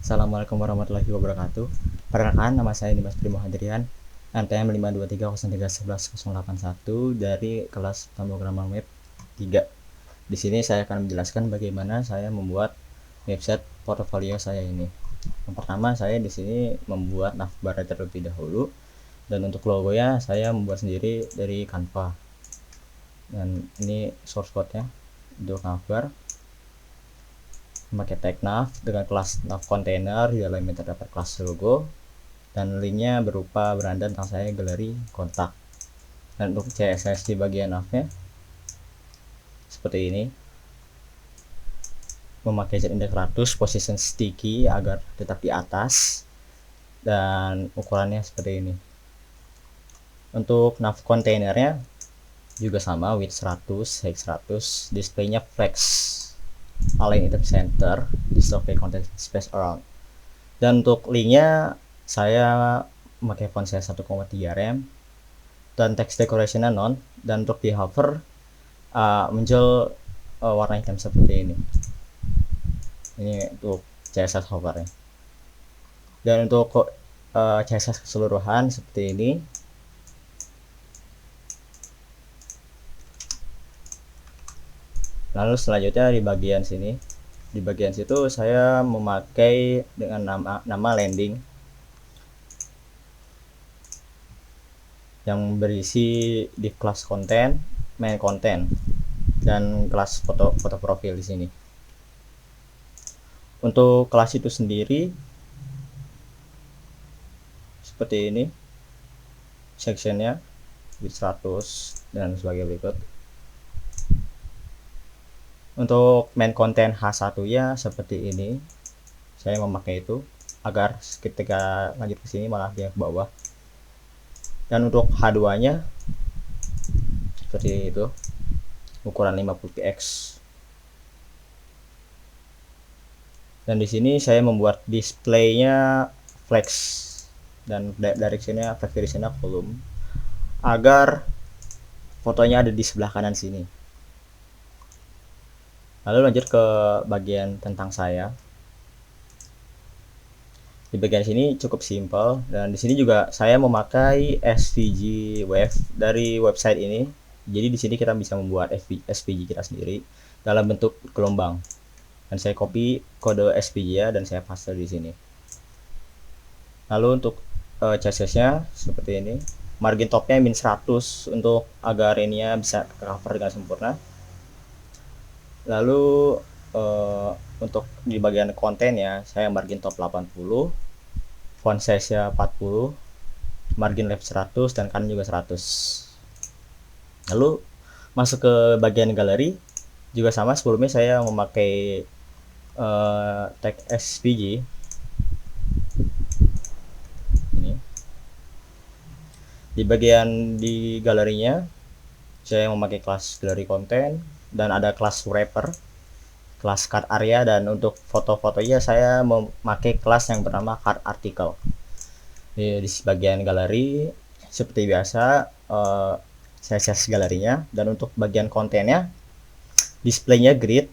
Assalamualaikum warahmatullahi wabarakatuh. Perkenalkan, nama saya Dimas Primo Hadrian, NPM 523031181 dari kelas pemrograman web 3. Di sini saya akan menjelaskan bagaimana saya membuat website portofolio saya ini. Yang pertama, saya di sini membuat navbar terlebih dahulu, dan untuk logonya saya membuat sendiri dari Canva. Dan ini source code-nya untuk navbar, memakai tag nav dengan kelas nav container. Di dalamnya terdapat kelas logo, dan linknya berupa beranda tentang saya, galeri, kontak. Dan untuk CSS di bagian navnya seperti ini, memakai z-index 100, position sticky agar tetap di atas, dan ukurannya seperti ini. Untuk nav containernya juga sama, width 100, height 100, displaynya flex, align item center, display content space around. Dan untuk linknya saya memakai font size 1,3 rem, dan text decorationnya non, dan untuk di hover muncul warna hitam seperti ini. Ini untuk CSS hovernya. Dan untuk CSS keseluruhan seperti ini. Lalu selanjutnya di bagian sini, di bagian situ saya memakai dengan nama landing yang berisi div class content, main content, dan kelas foto profil di sini. Untuk kelas itu sendiri seperti ini, sectionnya width 100 dan sebagai berikut. Untuk main content H1 nya seperti ini, saya memakai itu agar ketika lanjut ke sini malah dia ke bawah. Dan untuk H2 nya seperti itu, ukuran 50px. Dan di sini saya membuat displaynya flex, dan directionnya flex, directionnya kolom, agar fotonya ada di sebelah kanan sini. Lalu lanjut ke bagian tentang saya. Di bagian sini cukup simpel, dan di sini juga saya memakai SVG Wave dari website ini. Jadi di sini kita bisa membuat SVG kita sendiri dalam bentuk gelombang. Dan saya copy kode SVG ya, dan saya paste di sini. Lalu untuk CSS-nya seperti ini. Margin topnya min 100 untuk agar ininya bisa cover dengan sempurna. Lalu untuk di bagian konten ya, saya margin top 80, font size nya 40, margin left 100, dan kanan juga 100. Lalu masuk ke bagian galeri, juga sama, sebelumnya saya memakai tag SVG ini. Di bagian di galerinya saya memakai kelas galeri konten, dan ada kelas wrapper, kelas card area, dan untuk foto-fotonya saya memakai kelas yang bernama card article. Di bagian galeri seperti biasa, CSS galerinya, dan untuk bagian kontennya displaynya grid,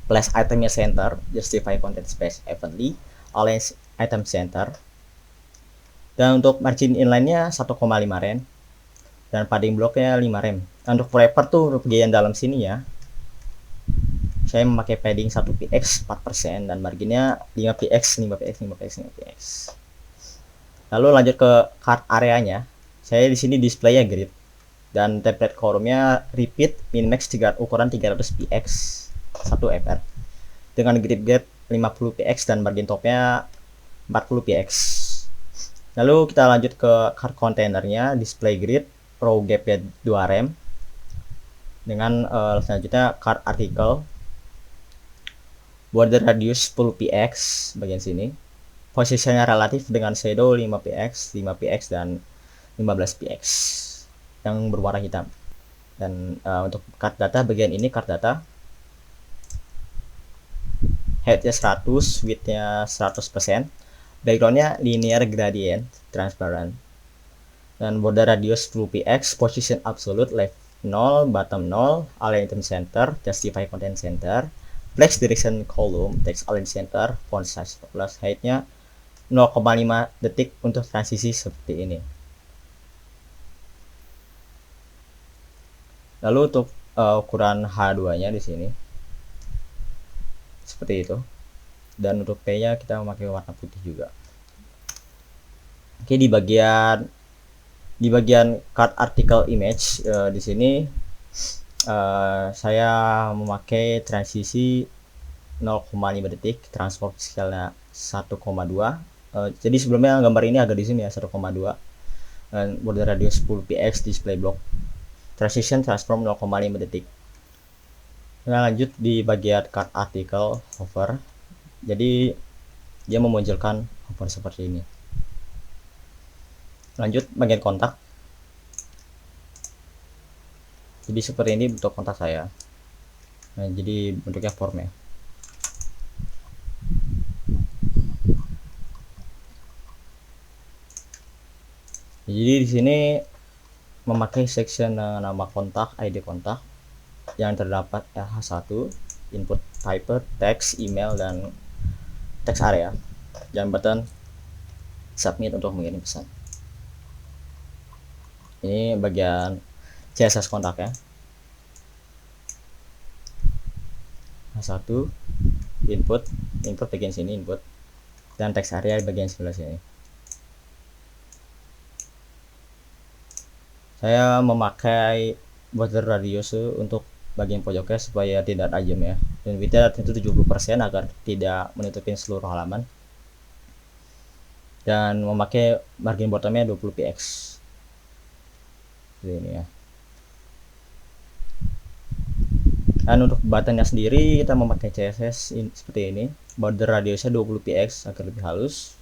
place itemnya center, justify content space evenly, align item center. Dan untuk margin inline-nya 1,5 rem, dan padding blocknya 5 rem. Untuk wrapper tuh bagian dalam sini ya, saya memakai padding 1px 4%, dan marginnya 5px 5px 5px 5px. Lalu lanjut ke card areanya, saya di sini displaynya grid, dan template column-nya repeat minmax ukuran 300px 1fr dengan grid gap 50px, dan margin topnya 40px. Lalu kita lanjut ke card containernya, display grid, row gapnya 2 rem, dengan selanjutnya card article, border radius 10px bagian sini, posisinya relatif dengan shadow 5px 5px dan 15px yang berwarna hitam. Dan untuk card data bagian ini, card data heightnya 100, widthnya 100%, backgroundnya linear gradient transparent, dan border radius 10px, position absolute left 0, bottom 0, align item center, justify content center, flex direction column, text align center, font size 14, height-nya 0,5 detik untuk transisi seperti ini. Lalu untuk ukuran H2-nya di sini seperti itu. Dan untuk P-nya kita memakai warna putih juga. Oke, di bagian card article image di sini saya memakai transisi 0,5 detik, transform scale-nya 1,2. Jadi sebelumnya gambar ini agak di sini ya 1,2. Dan border radius 10 px, display block transition transform 0,5 detik. Kita lanjut di bagian card article hover. Jadi dia memunculkan hover seperti ini. Lanjut bagian kontak. Jadi seperti ini bentuk kontak saya. Nah, jadi bentuknya formnya. Jadi di sini memakai section nama kontak, ID kontak yang terdapat H1, input type, text, email, dan text area, dan button submit untuk mengirim pesan. Ini bagian CSS kontaknya. H1, input bagian sini input, dan text area bagian sebelah sini. Saya memakai border radius untuk bagian pojoknya supaya tidak tajam ya, dan widthnya tentu 70% agar tidak menutupi seluruh halaman, dan memakai margin bottomnya 20 px ini ya. Dan untuk buttonnya sendiri kita memakai CSS seperti ini, border radiusnya 20 px agar lebih halus,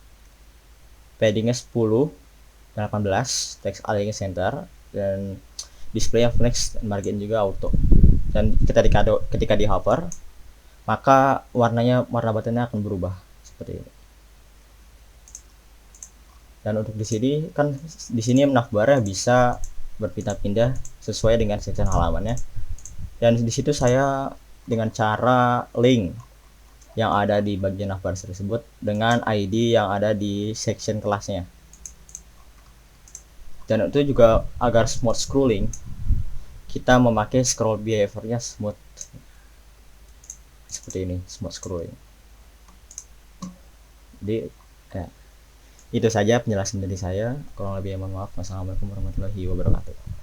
paddingnya 10, 18, text align center, dan display flex dan margin juga auto. Dan ketika di hover, maka warna buttonnya akan berubah seperti ini. Dan untuk di sini navbarnya bisa berpindah-pindah sesuai dengan section halamannya. Dan di situ saya dengan cara link yang ada di bagian navbar tersebut dengan ID yang ada di section kelasnya. Dan itu juga agar smooth scrolling, kita memakai scroll behaviornya smooth seperti ini, smooth scrolling. Jadi ya, itu saja penjelasan dari saya. Kurang lebih mohon maaf. Wassalamualaikum warahmatullahi wabarakatuh.